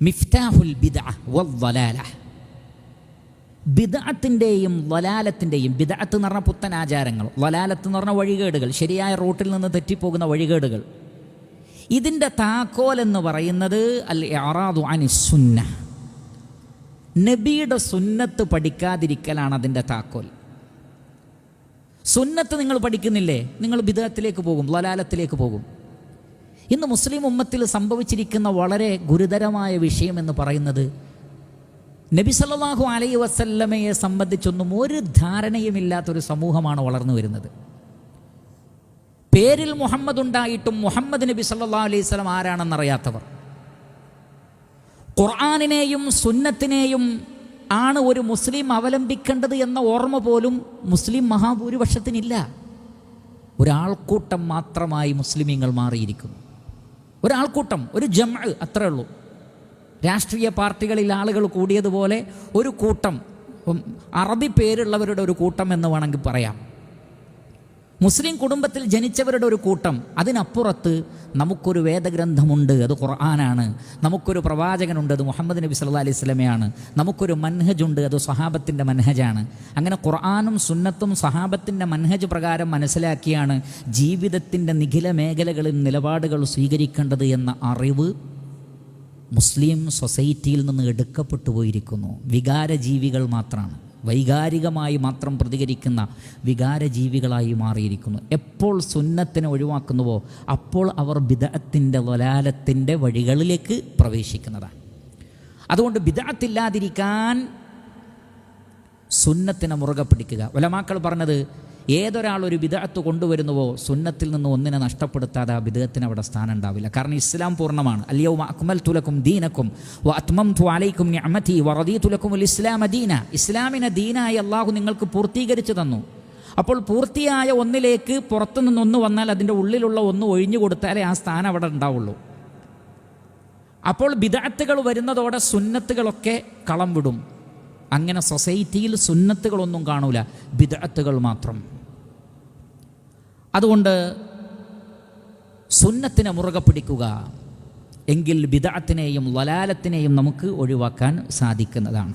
മിഫ്താഹുൽ ബിദ്അ വദ്ദലാല. ബിദ്അത്തിൻ്റെയും വലാലത്തിൻ്റെയും, ബിദ്അത്ത് എന്ന് പറഞ്ഞാൽ പുത്തൻ ആചാരങ്ങൾ, വലാലത്ത് എന്ന് പറഞ്ഞാൽ വഴികേടുകൾ, ശരിയായ റൂട്ടിൽ നിന്ന് തെറ്റിപ്പോകുന്ന വഴികേടുകൾ. ഇതിൻ്റെ താക്കോൽ എന്ന് പറയുന്നത് അൽ ഇഅറാദു അനി സുന്ന, നബിയുടെ സുന്നത്ത് പഠിക്കാതിരിക്കലാണ് അതിൻ്റെ താക്കോൽ. സുന്നത്ത് നിങ്ങൾ പഠിക്കുന്നില്ലേ, നിങ്ങൾ ബിദ്അത്തിലേക്ക് പോകും, വലാലത്തിലേക്ക് പോകും. ഇന്ന് മുസ്ലിം ഉമ്മത്തിൽ സംഭവിച്ചിരിക്കുന്ന വളരെ ഗുരുതരമായ വിഷയം എന്ന് പറയുന്നത്, നബി സല്ലല്ലാഹു അലൈഹി വസല്ലമയെ സംബന്ധിച്ചൊന്നും ഒരു ധാരണയുമില്ലാത്തൊരു സമൂഹമാണ് വളർന്നു വരുന്നത്. പേരിൽ മുഹമ്മദ് ഉണ്ടായിട്ടും മുഹമ്മദ് നബി സല്ലല്ലാഹു അലൈഹി വസല്ലം ആരാണെന്നറിയാത്തവർ, ഖുർആനിനെയും സുന്നത്തിനെയും ആണ് ഒരു മുസ്ലിം അവലംബിക്കേണ്ടത് എന്ന ഓർമ്മ പോലും മുസ്ലിം മഹാഭൂരിപക്ഷത്തിനില്ല. ഒരാൾക്കൂട്ടം മാത്രമായി മുസ്ലിമീങ്ങൾ മാറിയിരിക്കുന്നു. ഒരാൾക്കൂട്ടം, ഒരു ജംഅ്, അത്രേ ഉള്ളൂ. രാഷ്ട്രീയ പാർട്ടികളിൽ ആളുകൾ കൂടിയതുപോലെ ഒരു കൂട്ടം, അറബി പേരുള്ളവരുടെ ഒരു കൂട്ടം എന്ന് വേണമെങ്കിൽ പറയാം. മുസ്ലിം കുടുംബത്തിൽ ജനിച്ചവരുടെ ഒരു കൂട്ടം. അതിനപ്പുറത്ത് നമുക്കൊരു വേദഗ്രന്ഥമുണ്ട്, അത് ഖുർആനാണ്. നമുക്കൊരു പ്രവാചകനുണ്ട്, അത് മുഹമ്മദ് നബി സല്ലല്ലാഹു അലൈഹി വസല്ലമയാണ്. നമുക്കൊരു മൻഹജുണ്ട്, അത് സ്വഹാബത്തിൻ്റെ മൻഹജാണ്. അങ്ങനെ ഖുർആനും സുന്നത്തും സ്വഹാബത്തിൻ്റെ മൻഹജ് പ്രകാരം മനസ്സിലാക്കിയാണ് ജീവിതത്തിൻ്റെ നിഖില മേഖലകളിൽ നിലപാടുകൾ സ്വീകരിക്കേണ്ടത് എന്ന അറിവ് മുസ്ലിം സൊസൈറ്റിയിൽ നിന്ന് എടുക്കപ്പെട്ടു പോയിരിക്കുന്നു. വികാരജീവികൾ മാത്രമാണ്, വൈകാരികമായി മാത്രം പ്രതികരിക്കുന്ന വികാരജീവികളായി മാറിയിരിക്കുന്നു. എപ്പോൾ സുന്നത്തിനെ ഒഴിവാക്കുന്നുവോ അപ്പോൾ അവർ ബിദ്അത്തിൻ്റെ വലാലത്തിൻ്റെ വഴികളിലേക്ക് പ്രവേശിക്കുന്നതാണ്. അതുകൊണ്ട് ബിദ്അത്തില്ലാതിരിക്കാൻ സുന്നത്തിനെ മുറുകെ പിടിക്കുക. ഉലമാക്കൾ പറഞ്ഞത്, ഏതൊരാൾ ഒരു ബിദ്അത്ത് കൊണ്ടുവരുന്നുവോ സുന്നത്തിൽ നിന്ന് ഒന്നിനെ നഷ്ടപ്പെടുത്താതെ ആ ബിദ്അത്തിന് അവിടെ സ്ഥാനം ഉണ്ടാവില്ല. കാരണം ഇസ്ലാം പൂർണ്ണമാണ്. അൽയൗമ അക്മൽതു ലക്കും ദീനക്കും വഅത്മംതു അലൈക്കും നിഅമതി വറദീതു ലക്കുമുൽ ഇസ്ലാമ ദീന. ഇസ്ലാമിനെ ദീനായി അല്ലാഹു നിങ്ങൾക്ക് പൂർത്തീകരിച്ചു തന്നു. അപ്പോൾ പൂർത്തിയായ ഒന്നിലേക്ക് പുറത്തുനിന്ന് ഒന്ന് വന്നാൽ അതിൻ്റെ ഉള്ളിലുള്ള ഒന്ന് ഒഴിഞ്ഞു കൊടുത്താലേ ആ സ്ഥാനം അവിടെ ഉണ്ടാവുള്ളൂ. അപ്പോൾ ബിദ്അത്തുകൾ വരുന്നതോടെ സുന്നത്തുകളൊക്കെ കളം വിടും. അങ്ങനെ സൊസൈറ്റിയിൽ സുന്നത്തുകളൊന്നും കാണൂല, ബിദ്അത്തുകൾ മാത്രം. അതുകൊണ്ട് സുന്നത്തിനെ മുറുകെ പിടിക്കുക, എങ്കിൽ ബിദ്അത്തിനെയും വലാലത്തിനെയും നമുക്ക് ഒഴിവാക്കാൻ സാധിക്കുന്നതാണ്.